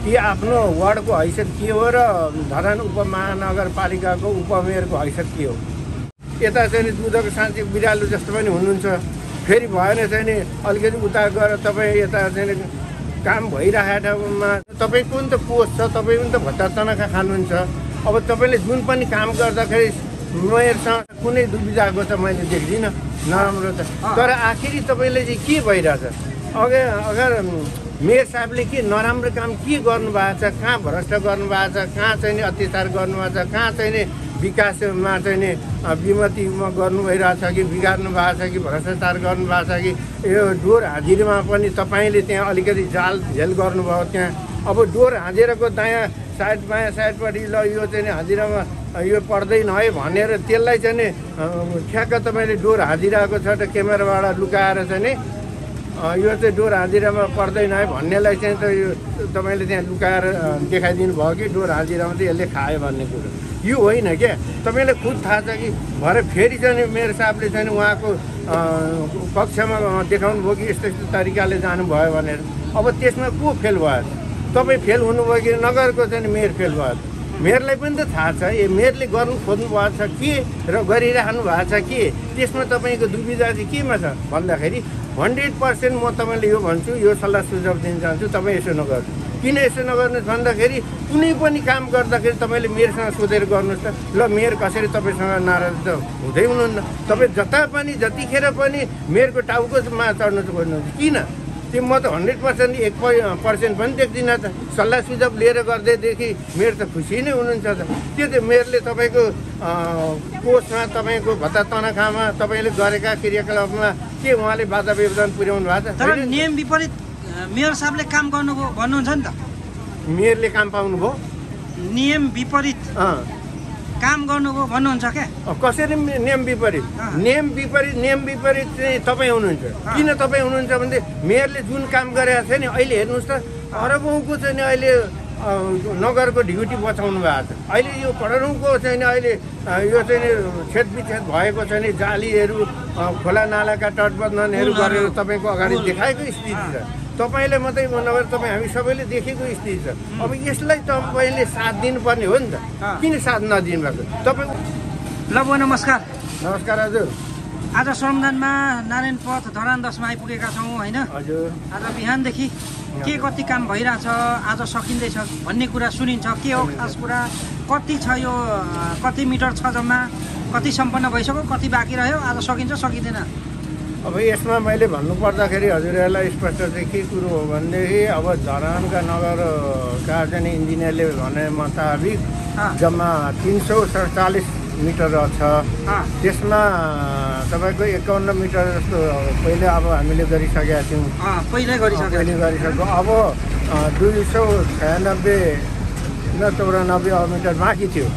कि आफ्नो वार्डको हैसियत के हो र धरान उपमहानगरपालिकाको उपमेयरको हैसियत के हो। यता चाहिँ दुधको साँच्ची बिरालु जस्तो पनि हुनुहुन्छ। फेरि भएन चाहिँ नि अलिकति उता गएर तपाईँ यता चाहिँ काम भइरहेको ठाउँमा तपाईँ कुन त पोस्ट छ, तपाईँ पनि त भत्ता तनखा खानुहुन्छ। अब तपाईँले जुन पनि काम गर्दाखेरि मेयरसँग कुनै दुविधाको त मैले देख्दिनँ नराम्रो त। तर आखिरी तपाईँले चाहिँ के भइरहेछ, अगर मेयर साहबले के नराम्रो काम के गर्नुभएको छ, कहाँ भ्रष्ट गर्नुभएको छ, कहाँ चाहिँ नि अत्याचार गर्नुभएको छ, कहाँ चाहिँ नि विकासमा चाहिँ नि विमतिमा गर्नु भइरहेछ कि बिगार्नु भएको छ कि भ्रष्टाचार गर्नुभएको छ कि यो डोर हाजिरामा पनि तपाईँले त्यहाँ अलिकति जाल झेल गर्नुभयो। त्यहाँ अब डोर हाजिराको दायाँ साइड बायाँ साइडपट्टि ल यो चाहिँ नि हाजिरामा यो पर्दैन है भनेर त्यसलाई चाहिँ नि ठ्याक्क तपाईँले डोर हाजिराको छ त क्यामेराबाट लुकाएर चाहिँ नि यो चाहिँ डोर हाजिरामा पर्दैन है भन्नेलाई चाहिँ त यो तपाईँले त्यहाँ लुकाएर देखाइदिनु भयो कि डोर हाजिरामा त यसले खायो भन्ने कुरो यो होइन क्या। तपाईँलाई खुद थाहा छ कि भरे फेरि चाहिँ मेयर साहबले चाहिँ उहाँको कक्षामा देखाउनु भयो कि यस्तो यस्तो तरिकाले जानुभयो भनेर। अब त्यसमा को फेल भयो? तपाईँ फेल हुनुभयो कि नगरको चाहिँ मेयर फेल भयो? मेयरलाई पनि त थाहा छ यो मेयरले गर्नु खोज्नु भएको छ के र गरिराख्नु भएको छ के, त्यसमा तपाईँको दुविधा चाहिँ केमा छ भन्दाखेरि 100% म तपाईँले यो भन्छु, यो सल्लाह सुझाव दिन चाहन्छु, तपाईँ यसो नगर्नु। किन यसो नगर्नुहोस् भन्दाखेरि कुनै पनि काम गर्दाखेरि तपाईँले मेयरसँग सोधेर गर्नुहोस् त। ल मेयर कसरी तपाईँसँग नाराज त हुँदै हुनुहुन्न, तपाईँ जता पनि जतिखेर पनि मेयरको टाउकोमा चढ्नु खोज्नुहुन्छ किन? त्यो म त 100% 1% पनि देख्दिनँ त। सल्लाह सुझाव लिएर गर्दैदेखि मेयर त खुसी नै हुनुहुन्छ त। त्यो त मेयरले तपाईँको कोषमा तपाईँको भत्ता तनखामा तपाईँले गरेका क्रियाकलापमा के उहाँले बाधा व्यवधान पुर्याउनु भएको छ? तर नियम विपरीत मेयर साहबले काम गर्नुभयो भन्नुहुन्छ नि त। मेयरले काम पाउनुभयो, नियम विपरीत काम गर्नुभयो भन्नुहुन्छ क्या? कसरी नियम विपरीत? नियम विपरीत चाहिँ तपाईँ हुनुहुन्छ। किन तपाईँ हुनुहुन्छ भने मेयरले जुन काम गरेको छ नि अहिले हेर्नुहोस् त, अरबौँको चाहिँ नि अहिले नगरको ड्युटी बचाउनु भएको छ। अहिले यो करोडौँको चाहिँ नि अहिले यो चाहिँ नि छेदविच्छेद भएको छ नि जालीहरू खोला नालाका तटबन्धनहरू गरेर तपाईँको अगाडि देखाएको स्थिति छ। तपाईँले मात्रै नभएर तपाईँ हामी सबैले देखेको स्थिति छ। अब यसलाई तपाईँले साथ दिनुपर्ने हो नि त, किन साथ नदिनु भएको तपाईँ? ल बुवा नमस्कार। नमस्कार हजुर। आज श्रमदानमा नारायण पथ धरान 10मा आइपुगेका छौँ होइन? हजुर। आज बिहानदेखि के कति काम भइरहेछ, आज सकिँदैछ भन्ने कुरा सुनिन्छ। के हो खास कुरा, कति छ यो, कति मिटर छ जम्मा, कति सम्पन्न भइसक्यो, कति बाँकी रह्यो, आज सकिन्छ सकिँदैन? अब यसमा मैले भन्नुपर्दाखेरि हजुरहरूलाई स्पष्ट चाहिँ के कुरो हो भनेदेखि अब धरानका नगरका चाहिँ इन्जिनियरले भने मुताबिक जम्मा 347 मिटर छ। त्यसमा तपाईँको 51 मिटर जस्तो पहिले अब हामीले गरिसकेका थियौँ, पहिले गरिसक्यो। अब 296 94 मिटर बाँकी थियो।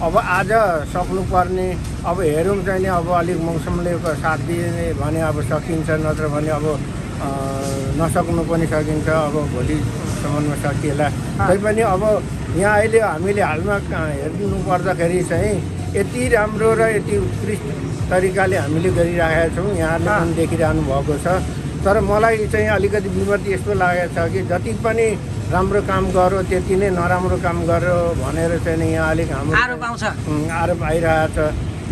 अब आज सक्नुपर्ने, अब हेरौँ चाहिँ नि अब अलिक मौसमले साथ दिने भने अब सकिन्छ, नत्र भने अब नसक्नु पनि सकिन्छ। अब भोलिसम्ममा सकिएला। तैपनि अब यहाँ अहिले हामीले हालमा हेर्नु पर्दाखेरि चाहिँ यति राम्रो र यति उत्कृष्ट तरिकाले हामीले गरिरहेका छौँ, यहाँहरूले पनि देखिरहनु भएको छ। तर मलाई चाहिँ अलिकति विमति यस्तो लागेको छ कि जति पनि राम्रो काम गर्यो त्यति नै नराम्रो काम गर्यो भनेर चाहिँ नि यहाँ अलिक हाम्रो आरोप आइरहेको छ।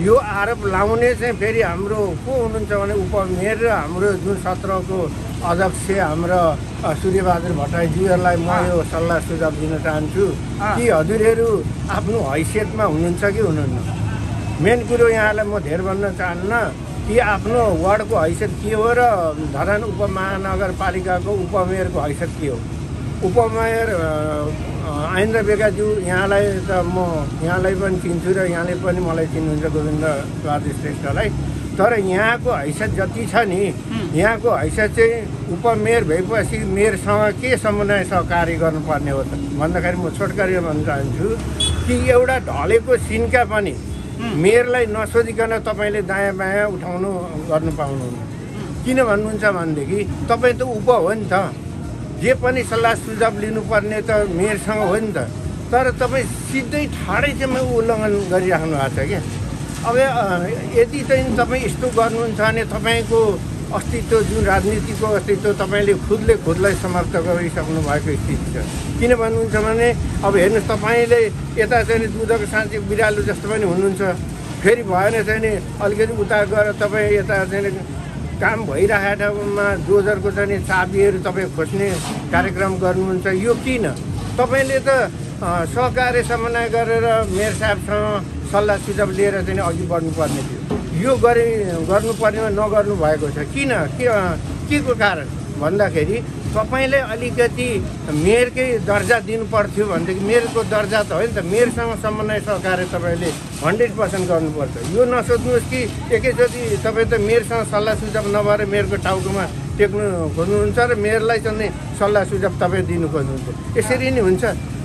यो आरोप लाउने चाहिँ फेरि हाम्रो को हुनुहुन्छ भने उपमेयर र हाम्रो जुन सत्रको अध्यक्ष हाम्रो सूर्यबहादुर भट्टराईज्यूहरूलाई म यो सल्लाह सुझाव दिन चाहन्छु कि हजुरहरू आफ्नो हैसियतमा हुनुहुन्छ कि हुनुहुन्न। मेन कुरो यहाँलाई म धेर भन्न चाहन्न कि आफ्नो वार्डको हैसियत के हो र धरान उपमहानगरपालिकाको उपमेयरको हैसियत के हो। उपमेयर आइन्द्र बेगाज्यू यहाँलाई त म यहाँलाई पनि चिन्छु र यहाँले पनि मलाई चिन्नुहुन्छ गोविन्द बहादुर श्रेष्ठलाई। तर यहाँको हैसियत जति छ नि, यहाँको हैसियत चाहिँ उपमेयर भएपछि मेयरसँग के समन्वय सहकार्य गर्नुपर्ने हो त भन्दाखेरि म छोटकरीमा भन्न चाहन्छु कि एउटा ढलेको सिन्का पनि मेयरलाई नसोधिकन तपाईँले दायाँ बायाँ उठाउनु गर्नु पाउनुहुन्न। किन भन्नुहुन्छ भनेदेखि तपाईँ त उप हो नि त, जे पनि सल्लाह सुझाव लिनुपर्ने त मेयरसँग हो नि त। तर तपाईँ सिधै ठाडै चाहिँ उल्लङ्घन गरिराख्नु भएको छ क्या। अब यदि चाहिँ तपाईँ यस्तो गर्नुहुन्छ भने तपाईँको अस्तित्व, जुन राजनीतिको अस्तित्व तपाईँले खुदलाई समाप्त गरिसक्नु भएको स्थिति छ। किन भन्नुहुन्छ भने अब हेर्नुहोस् तपाईँले यता चाहिँ दुधको साँच्ची बिरालो जस्तो पनि हुनुहुन्छ, फेरि भएन चाहिँ अलिकति उता गएर तपाईँ यता चाहिँ काम भइरहेको ठाउँमा डोजरको चाहिँ चाबीहरू तपाईँ खोज्ने कार्यक्रम गर्नुहुन्छ। यो किन? तपाईँले त सहकार्य समन्वय गरेर मेयर साहबसँग सल्लाह सुझाव लिएर चाहिँ अघि बढ्नुपर्ने थियो। यो गर्नुपर्नेमा नगर्नु भएको छ। किन? के को कारण भन्दाखेरि तपाईँले अलिकति मेयरकै दर्जा दिनु पर्थ्यो भनेदेखि मेयरको दर्जा त होइन त, मेयरसँग समन्वय सहकार्य तपाईँले 100% गर्नुपर्छ। यो नसोच्नुहोस् कि एकैचोटि तपाईँ त मेयरसँग सल्लाह सुझाव नभएर मेयरको टाउकोमा टेक्नु खोज्नुहुन्छ र मेयरलाई चाहिँ सल्लाह सुझाव तपाईँ दिनु खोज्नुहुन्छ। यसरी नै हुन्छ।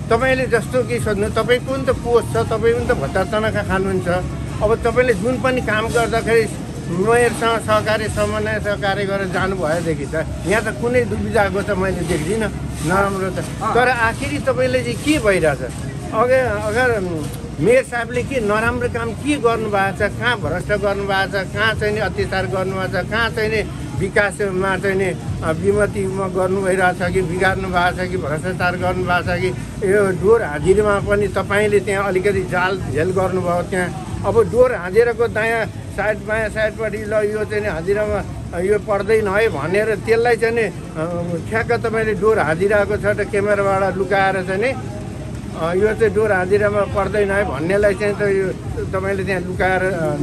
तपाईँले जस्तो कि सोध्नु, तपाईँको पनि त पोस्ट छ, तपाईँ पनि त भत्ता तनखा खानुहुन्छ। अब तपाईँले जुन पनि काम गर्दाखेरि मेयरसँग सहकार्य समन्वय सहकार्य गरेर जानुभयोदेखि त यहाँ त कुनै दुविधाको त मैले देख्दिनँ नराम्रो त। तर आखिरी तपाईँले चाहिँ के भइरहेछ? अगर मेयर साहबले के नराम्रो काम के गर्नुभएको छ, कहाँ भ्रष्ट गर्नुभएको छ, कहाँ चाहिँ अत्याचार गर्नुभएको छ, कहाँ चाहिँ विकासमा चाहिँ विमतिमा गर्नु भइरहेछ कि बिगार्नु भएको छ कि भ्रष्टाचार गर्नुभएको छ कि यो डोर हाजिरामा पनि तपाईँले त्यहाँ अलिकति जाल झेल गर्नुभयो। त्यहाँ अब डोर हाजिराको दायाँ साइड बायाँ साइडपट्टि ल यो चाहिँ हाजिरामा यो पर्दैन है भनेर त्यसलाई चाहिँ ठ्याक्क तपाईँले डोर हाजिराको छ त क्यामेराबाट लुकाएर चाहिँ यो चाहिँ डोर हाजिरामा पर्दैन है भन्नेलाई चाहिँ त यो तपाईँले त्यहाँ लुकाएर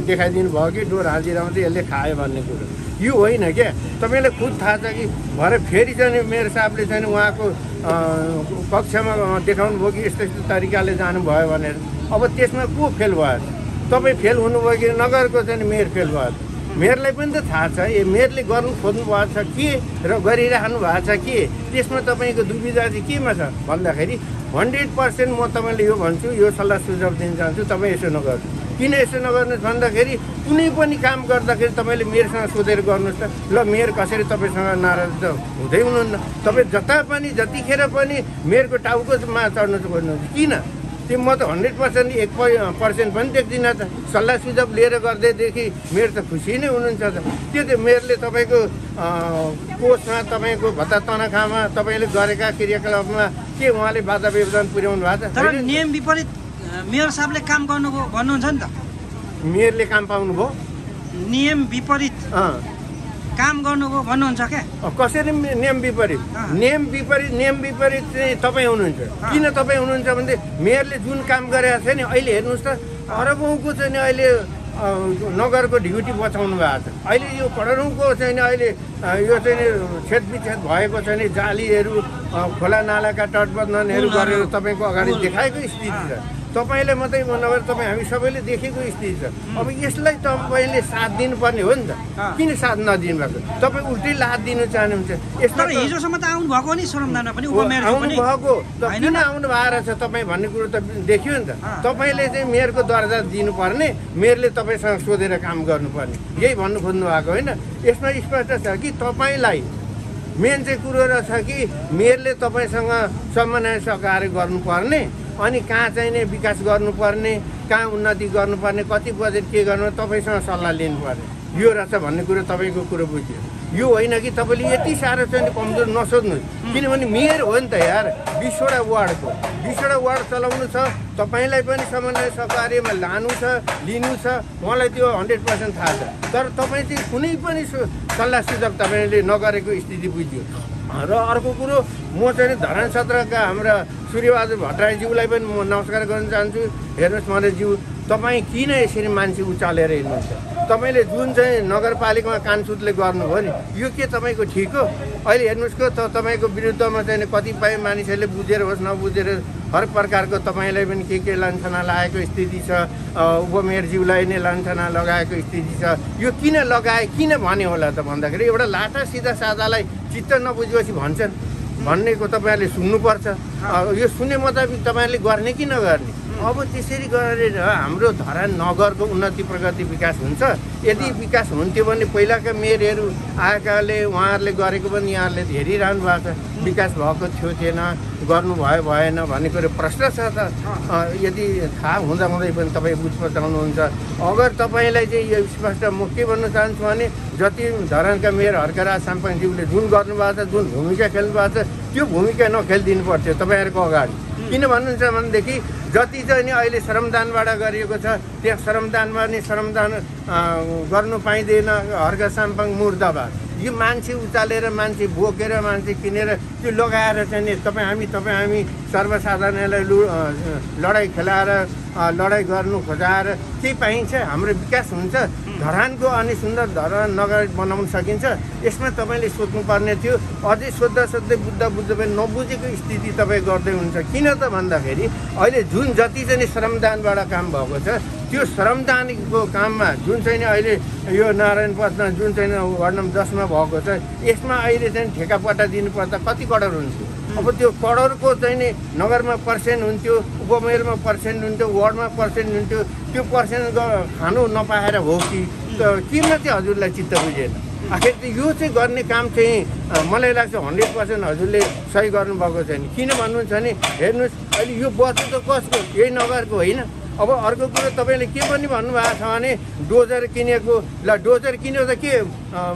देखाइदिनु भयो कि डोर हाजिरामा चाहिँ यसले खायो भन्ने कुरो यो होइन क्या। तपाईँलाई खुद थाहा छ कि भरे फेरि चाहिँ मेयर साहबले चाहिँ उहाँको कक्षमा देखाउनु भयो कि यस्तो यस्तो तरिकाले जानुभयो भनेर। अब त्यसमा को फेल भयो? तपाईँ फेल हुनुभयो कि नगरको चाहिँ मेयर फेल भयो? मेयरलाई पनि त थाहा छ यो मेयरले गर्नु खोज्नु भएको छ के र गरिराख्नु भएको छ के, त्यसमा तपाईँको दुविधा चाहिँ केमा छ भन्दाखेरि 100% म तपाईँले यो भन्छु, यो सल्लाह सुझाव दिन चाहन्छु, तपाईँ यसो नगर्नु। किन यसो नगर्नुहोस् भन्दाखेरि कुनै पनि काम गर्दाखेरि तपाईँले मेयरसँग सोधेर गर्नुहोस् त। ल मेयर कसरी तपाईँसँग नाराज त हुँदै हुनुहुन्न, तपाईँ जता पनि जतिखेर पनि मेयरको टाउकोमा चढ्नु खोज्नुहुन्छ। किन? त्यो म त 100% 1% पनि देख्दिनँ त। सल्लाह सुझाव लिएर गर्दैदेखि मेयर त खुसी नै हुनुहुन्छ त। त्यो त मेयरले तपाईँको पोस्टमा तपाईँको भत्ता तनखामा तपाईँले गरेका क्रियाकलापमा के उहाँले बाधा व्यवधान पुर्याउनु भएको छ? तर नियम विपरीत मेयर साहबले काम गर्नुभयो भन्नुहुन्छ नि त। मेयरले काम पाउनुभयो, नियम विपरीत काम गर्नुभयो भन्नुहुन्छ क्या? कसरी नियम विपरीत? नियम विपरीत चाहिँ तपाईँ हुनुहुन्छ। किन तपाईँ हुनुहुन्छ भने मेयरले जुन काम गरेको छ नि अहिले हेर्नुहोस् त, अरबौँको चाहिँ नि अहिले नगरको ड्युटी बचाउनु भएको छ। अहिले यो करोडौँको चाहिँ नि अहिले यो चाहिँ छेदविच्छेद भएको छ नि, जालीहरू खोला नालाका तटबन्धनहरू गरेर तपाईँको अगाडि देखाएको स्थिति छ। तपाईँले मात्रै नभएर तपाईँ हामी सबैले देखेको स्थिति छ। अब यसलाई तपाईँले साथ दिनुपर्ने हो नि त। किन साथ नदिनु भएको? तपाईँ उल्टै लात दिनु चाहनुहुन्छ। यसमा हिजोसम्म त आउनु भएको नि सोरमदाना पनि आउनु भएको किन आउनु भएको रहेछ तपाईँ भन्ने कुरो त देखियो नि त। तपाईँले चाहिँ मेयरको दर्जा दिनुपर्ने, मेयरले तपाईँसँग सोधेर काम गर्नुपर्ने, यही भन्नु खोज्नु भएको होइन। यसमा स्पष्ट छ कि तपाईँलाई मेन चाहिँ कुरो रहेछ कि मेयरले तपाईँसँग समन्वय सहकार्य गर्नुपर्ने, अनि कहाँ चाहिँ नि विकास गर्नुपर्ने, कहाँ उन्नति गर्नुपर्ने, कति बजेट के गर्नु तपाईँसँग सल्लाह लिनुपर्ने, यो रहेछ भन्ने कुरो तपाईँको कुरो बुझ्यो। यो होइन कि तपाईँले यति साह्रो चाहिँ कमजोर नसोध्नुहोस्। किनभने मेयर हो नि त यार, 20वटा वार्डको 20वटा वार्ड चलाउनु छ, तपाईँलाई पनि समन्वय सहकार्यमा लानु छ, लिनु छ, मलाई त्यो 100% थाहा छ। तर तपाईँ चाहिँ कुनै पनि सल्लाह सुझाव तपाईँले नगरेको स्थिति बुझ्यो। र अर्को कुरो, म चाहिँ धरान सत्रका हाम्रा सूर्यबहादुर भट्टराईज्यूलाई पनि म नमस्कार गर्न चाहन्छु। हेर्नुहोस् मधेसज्यू, तपाईँ किन यसरी मान्छे उचालेर हिँड्नुहुन्छ? तपाईँले जुन चाहिँ नगरपालिकामा कानसुतले गर्नुभयो नि, यो के तपाईँको ठिक हो? अहिले हेर्नुहोस् तपाईँको विरुद्धमा चाहिँ कतिपय मानिसहरूले बुझेर होस् नबुझेर हर प्रकारको तपाईँलाई पनि के लान्छना लागेको स्थिति छ, उपमेयरज्यूलाई नै लान्छना लगाएको स्थिति छ। यो किन लगाए, किन भने होला त भन्दाखेरि एउटा लाटा सिधा सादालाई चित्त नबुझेपछि भन्छन् भन्नेको तपाईँहरूले सुन्नुपर्छ। यो सुने मुताबिक तपाईँहरूले गर्ने कि नगर्ने? अब त्यसरी गरेर हाम्रो धरान नगरको उन्नति प्रगति विकास हुन्छ। यदि विकास हुन्थ्यो भने पहिलाका मेयरहरू आएकाले उहाँहरूले गरेको पनि यहाँहरूले हेरिरहनु भएको छ, विकास भएको थियो थिएन, गर्नुभयो भएन भन्ने कुरो प्रश्न छ त। यदि थाहा हुँदाहुँदै पनि तपाईँ बुझ पचाउनुहुन्छ। अगर तपाईँलाई चाहिँ यो स्पष्ट म के भन्न चाहन्छु भने जति धरानका मेयर हर्कराज साम्पाङज्यूले जुन गर्नुभएको छ, जुन भूमिका खेल्नु भएको छ, त्यो भूमिका नखेलिदिनु पर्थ्यो तपाईँहरूको अगाडि। किन भन्नुहुन्छ भनेदेखि जति चाहिँ नि अहिले श्रमदानबाट गरिएको छ त्यहाँ श्रमदानमा नि श्रमदान गर्नु पाइँदैन। हर्क साम्पाङ मुर्दाबाद। यो मान्छे उचालेर मान्छे बोकेर मान्छे किनेर त्यो लगाएर चाहिँ नि तपाईँ हामी सर्वसाधारणलाई लडाइँ खेलाएर लडाइँ गर्नु खोजाएर के पाइन्छ? हाम्रो विकास हुन्छ? धरानको अनि सुन्दर धरान नगर बनाउन सकिन्छ? यसमा तपाईँले सोध्नुपर्ने थियो। अझै सोध्दै बुझ्दा पनि नबुझेको स्थिति तपाईँ गर्दै हुन्छ। किन त भन्दाखेरि अहिले जुन जति चाहिँ श्रमदानबाट काम भएको छ त्यो श्रमदानको काममा जुन चाहिँ अहिले यो नारायणपथमा जुन चाहिँ वार्ड नम्बर 10 मा भएको छ यसमा अहिले चाहिँ ठेकापट्टा दिनुपर्दा कति करोड हुन्थ्यो? अब त्यो करोडको चाहिँ नि नगरमा पर्सेन्ट हुन्थ्यो, उपमेयरमा पर्सेन्ट हुन्थ्यो, वार्डमा पर्सेन्ट हुन्थ्यो। त्यो पर्सेन्ट खानु नपाएर हो कि किन चाहिँ हजुरलाई चित्त बुझेन? आखिर यो चाहिँ गर्ने काम चाहिँ मलाई लाग्छ 100% हजुरले सही गर्नुभएको छैन। किन भन्नुहुन्छ भने हेर्नुहोस् अहिले यो बस त कसको? यही नगरको होइन। अब अर्को कुरो तपाईँले के पनि भन्नुभएको छ भने डोजर किनेको। ल डोजर किन्यो त के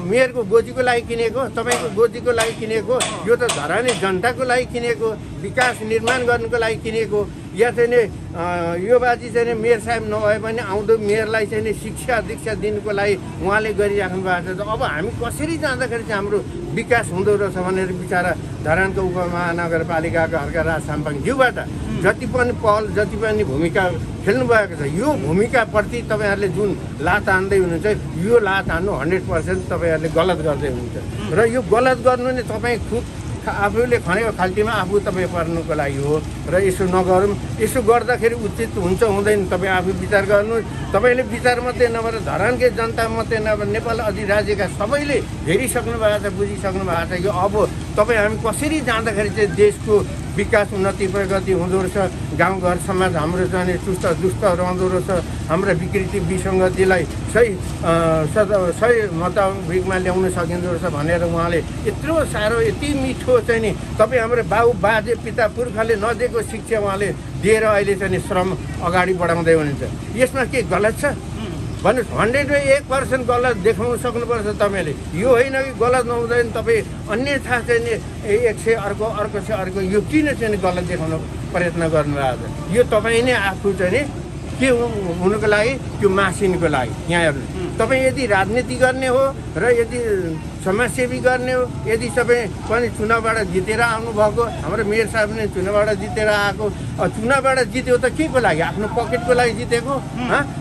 मेयरको गोजीको लागि किनेको? तपाईँको गोजीको लागि किनेको? यो त धरानी जनताको लागि किनेको, विकास निर्माण गर्नुको लागि किनेको। या चाहिँ नि यो बाजी चाहिँ नि मेयर साहेब नभए पनि आउँदो मेयरलाई चाहिँ नि शिक्षा दीक्षा दिनुको लागि उहाँले गरिराख्नु भएको छ। अब हामी कसरी जाँदाखेरि चाहिँ हाम्रो विकास हुँदो रहेछ भनेर बिचरा धरानको उपमहानगरपालिकाको हर्कराज साम्पाङज्यूबाट जति पनि पहल जति पनि भूमिका खेल्नुभएको छ यो भूमिकाप्रति तपाईँहरूले जुन लात हान्दै हुनुहुन्छ यो लात हान्नु 100% तपाईँहरूले गलत गर्दै हुनुहुन्छ। र यो गलत गर्नु नै तपाईँ खुद आफूले खनेको खाल्टीमा आफू तपाईँ पर्नुको लागि हो। र यसो नगरौँ। यसो गर्दाखेरि उचित हुन्छ हुँदैन तपाईँ आफू विचार गर्नुहोस्। तपाईँले विचार मात्रै नभएर धरानकै जनता मात्रै नभएर नेपाल अधिराज्यका सबैले हेरिसक्नु भएको छ, बुझिसक्नु भएको छ। यो अब तपाईँ हामी कसरी जाँदाखेरि चाहिँ देशको विकास उन्नति प्रगति हुँदो रहेछ, गाउँघर समाज हाम्रो चाहिँ चुस्त दुस्त रहँदो रहेछ, हाम्रा विकृति विसङ्गतिलाई सही मुताबिकमा ल्याउन सकिँदो रहेछ भनेर उहाँले यत्रो साह्रो यति मिठो चाहिँ नि तपाईँ हाम्रो बाउ बाजे पिता पुर्खाले नदिएको शिक्षा उहाँले दिएर अहिले चाहिँ श्रम अगाडि बढाउँदै हुनुहुन्छ। यसमा के गलत छ भन्नुहोस्? 101% गलत देखाउन सक्नुपर्छ तपाईँले। यो होइन कि गलत नहुँदैन तपाईँ अन्यथा चाहिँ नि 100 अर्को से अर्को यो किन चाहिँ गलत देखाउन प्रयत्न गर्नुभएको छ? यो तपाईँ नै आफू चाहिँ नि के हुनुको लागि त्यो मासिनको लागि यहाँ हेर्नु। तपाईँ यदि राजनीति गर्ने हो र यदि समाजसेवी गर्ने हो, यदि तपाईँ पनि चुनावबाट जितेर आउनुभएको, हाम्रो मेयर साहब नै चुनावबाट जितेर आएको, चुनावबाट जित्यो त के को लागि? आफ्नो पकेटको लागि जितेको?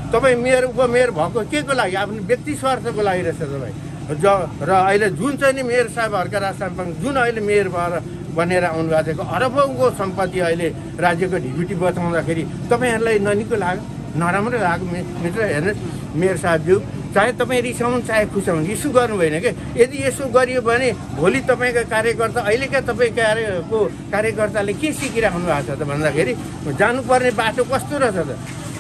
तपाईँ मेयर उपमेयर भएको के को लागि? आफ्नो व्यक्ति स्वार्थको लागि रहेछ तपाईँ। र अहिले जुन चाहिँ नि मेयर साहब हर्कराज साम्पाङ जुन अहिले मेयर भएर बनेर आउनुभएको छ अरबौँको सम्पत्ति अहिले राज्यको ढिकुटी बचाउँदाखेरि तपाईँहरूलाई ननिको लाग्यो, नराम्रो लाग्यो? मित्र हेर्नुहोस् मेयर साहबज्यू, चाहे तपाईँ रिसाउनु चाहे खुसाउनु यसो गर्नु भएन क्या। यदि यसो गरियो भने भोलि तपाईँको कार्यकर्ता अहिलेका तपाईँको कार्यकर्ताले के सिकिराख्नु भएको छ त भन्दाखेरि जानुपर्ने बाटो कस्तो रहेछ त?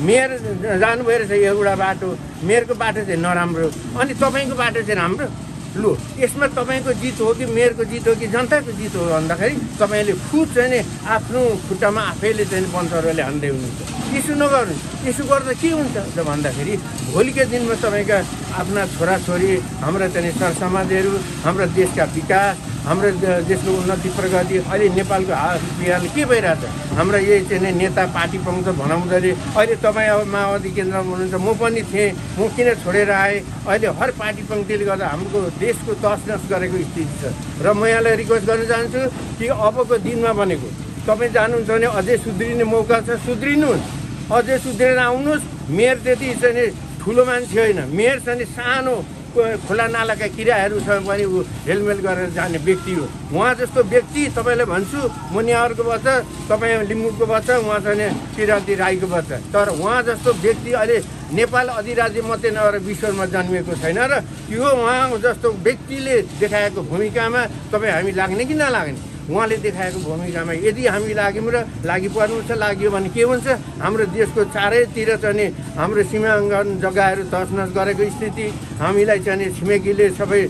मेयर जानुभयो रहेछ एउटा बाटो, मेयरको बाटो चाहिँ नराम्रो अनि तपाईँको बाटो चाहिँ राम्रो। लु यसमा तपाईँको जित हो कि मेयरको जित हो कि जनताको जित हो भन्दाखेरि तपाईँले खुद चाहिँ नि आफ्नो खुट्टामा आफैले चाहिँ बन्चरोले हान्दै हुनुहुन्छ। यसो नगर्नु। यसो गर्दा के हुन्छ त भन्दाखेरि भोलिका दिनमा तपाईँका आफ्ना छोराछोरी हाम्रा चाहिँ सरसमाजहरू हाम्रा देशका विकास हाम्रो देशको उन्नति प्रगति अहिले नेपालको हाल बिहाल के भइरहेछ? हाम्रा यही चाहिँ नेता पार्टी पङ्क्ष भनाउँदाखेरि अहिले तपाईँ अब माओवादी केन्द्रमा हुनुहुन्छ, म पनि थिएँ, म किन छोडेर आएँ? अहिले हर पार्टी पङ्क्तिले गर्दा हाम्रो देशको तसनस गरेको स्थिति छ। र म यहाँलाई रिक्वेस्ट गर्न चाहन्छु कि अबको दिनमा भनेको तपाईँ जानुहुन्छ भने अझै सुध्रिने मौका छ, सुध्रिनुहोस्, अझै सुध्रेर आउनुहोस्। मेयर त्यति चाहिँ ठुलो मान्छे होइन, मेयर चाहिँ सानो खोला नालाका किराहरूसँग पनि ऊ हेलमेल गरेर जाने व्यक्ति हो। उहाँ जस्तो व्यक्ति तपाईँलाई भन्छु म नेवारको बच्चा, तपाईँ लिम्बूको बच्चा, उहाँ चाहिँ किराँती राईको बच्चा, तर उहाँ जस्तो व्यक्ति अहिले नेपाल अधिराज्य मात्रै नभएर विश्वमा जन्मिएको छैन। र यो उहाँ जस्तो व्यक्तिले देखाएको भूमिकामा तपाईँ हामी लाग्ने कि नलाग्ने? उहाँले देखाएको भूमिकामा यदि हामी लाग्यौँ र लागि पर्नु छ लाग्यो भने के हुन्छ? हाम्रो देशको चारैतिर चाहिँ हाम्रो सीमाङ्कन जग्गाहरू तसनस गरेको स्थिति, हामीलाई चाहिँ छिमेकीले सबै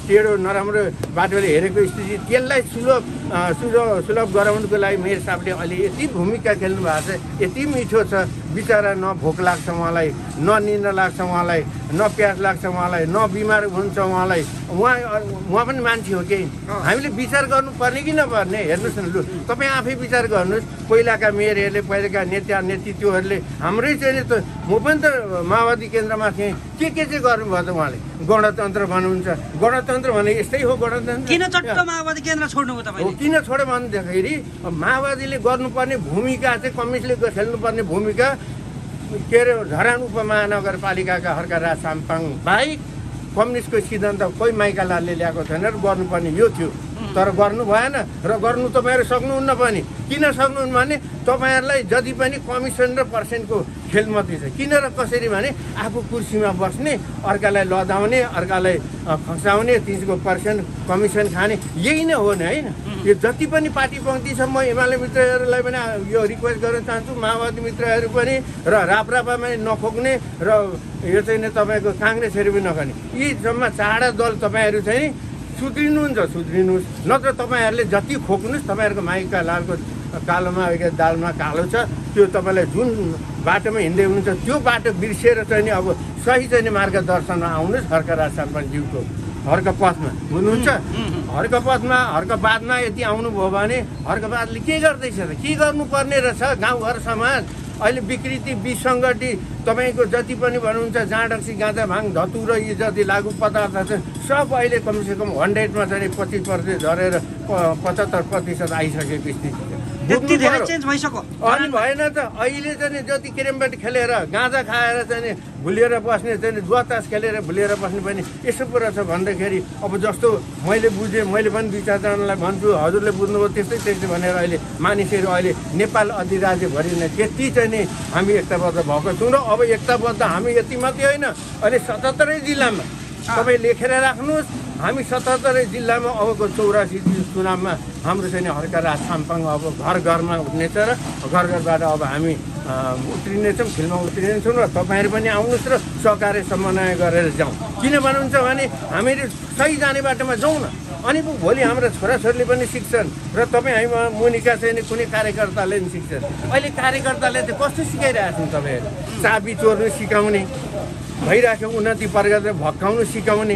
टेढो नराम्रो बाटोले हेरेको स्थिति, त्यसलाई सुलभ गराउनुको लागि मेयर साहबले अहिले यति भूमिका खेल्नु भएको छ, यति मिठो छ। बिचरा न भोक लाग्छ उहाँलाई, न निन्द्रा लाग्छ उहाँलाई, न प्यास लाग्छ उहाँलाई, न बिमार हुन्छ उहाँलाई। उहाँ पनि मान्छे हो केही। हामीले विचार गर्नुपर्ने कि नपर्ने? हेर्नुहोस् न, लु तपाईँ आफै विचार गर्नुहोस्। पहिलाका मेयरहरूले, पहिलाका नेतृत्वहरूले हाम्रै चाहिँ त म पनि त माओवादी केन्द्रमा थिएँ, के चाहिँ गर्नुभयो त उहाँले? गणतन्त्र भन्नुहुन्छ। गणतन्त्र भने यस्तै हो गणतन्त्र। किन चट्ट माओवादी केन्द्र छोड्नुभयो तपाईँले? किन छोड्यो भन्दाखेरि माओवादीले गर्नुपर्ने भूमिका चाहिँ कम्युनिस्टले खेल्नुपर्ने भूमिका के अरे धरान उपमहानगरपालिकाका हर्कराज साम्पाङ बाहेक कम्युनिस्टको सिद्धान्त कोही माइका लालले ल्याएको छैन र गर्नुपर्ने यो थियो। तर गर्नु भएन र गर्नु तपाईँहरू सक्नुहुन्न पनि। किन सक्नुहुन्न भने तपाईँहरूलाई जति पनि कमिसन र पर्सेन्टको खेलमती छ। किन र कसरी भने आफू कुर्सीमा बस्ने, अर्कालाई लदाउने, अर्कालाई खसाउने, त्यसको पर्सेन्ट कमिसन खाने, यही नै हो नि होइन? यो जति पनि पार्टी पङ्क्ति छ, म एमाले मित्रहरूलाई पनि यो रिक्वेस्ट गर्न चाहन्छु, माओवादी मित्रहरू पनि र राप्रपामा नखोक्ने र यो चाहिँ नि तपाईँको काङ्ग्रेसहरू पनि नखाने, यी जम्मा चारवटा दल तपाईँहरू चाहिँ सुध्रिनुहोस्। नत्र तपाईँहरूले जति खोक्नुहोस्, तपाईँहरूको माइका लालको कालोमा दालमा कालो छ, त्यो तपाईँलाई जुन बाटोमा हिँड्दै हुनुहुन्छ त्यो बाटो बिर्सिएर चाहिँ नि अब सही चाहिँ नि मार्गदर्शनमा आउनुहोस्। हर्कराज साम्पाङज्यूको हर्कपथमा हुनुहुन्छ। हर्कपथमा हर्कबादमा यदि आउनुभयो भने हर्कबादले के गर्दैछ त? के गर्नुपर्ने रहेछ? गाउँघर समाज अहिले विकृति, विसङ्गति, तपाईँको जति पनि भन्नुहुन्छ जाँडक्सी, गाँजा, भाङ, धतुरा, यी जति लागु पदार्थ छ सब अहिले कमसेकम 100मा चाहिँ 25% झरेर 75% आइसकेको स्थिति छ। त्यति धेरै चेन्ज भइसक्यो अनि भएन त? अहिले चाहिँ जति क्रिकेट खेलेर गाँजा खाएर चाहिँ भुलिएर बस्ने, चाहिँ जुवातास खेलेर भुलिएर बस्ने पनि यसो कुरा छ भन्दाखेरि अब जस्तो मैले बुझेँ, मैले पनि 2-4जनालाई भन्छु, हजुरले बुझ्नुभयो त्यस्तै भनेर अहिले मानिसहरू अहिले नेपाल अधिराज्यभरि नै त्यति चाहिँ नि हामी एकताबद्ध भएको छौँ। र अब एकताबद्ध हामी यति मात्रै होइन, अहिले 77 जिल्लामा तपाईँ लेखेर राख्नुहोस्। हामी 77 जिल्लामा अबको 84 चुनावमा हाम्रो चाहिँ हर्कराज साम्पाङ अब घर घरमा हुनेछ र घर घरबाट अब हामी उत्रिनेछौँ, फिल्डमा उत्रिनेछौँ र तपाईँहरू पनि आउनुहोस् र सहकार्य समन्वय गरेर जाउँ। किन भन्नुहुन्छ भने हामीहरू सही जाने बाटोमा जाउँ न। अनि भोलि हाम्रा छोराछोरीले पनि सिक्छन् र तपाईँ हामी मुनिका चाहिँ कुनै कार्यकर्ताले पनि सिक्छन्। अहिले कार्यकर्ताले चाहिँ कस्तो सिकाइरहेको छन्? तपाईँहरू चाबी चोर्नु सिकाउने भइरहेको, उन्नति प्रगति भत्काउनु सिकाउने,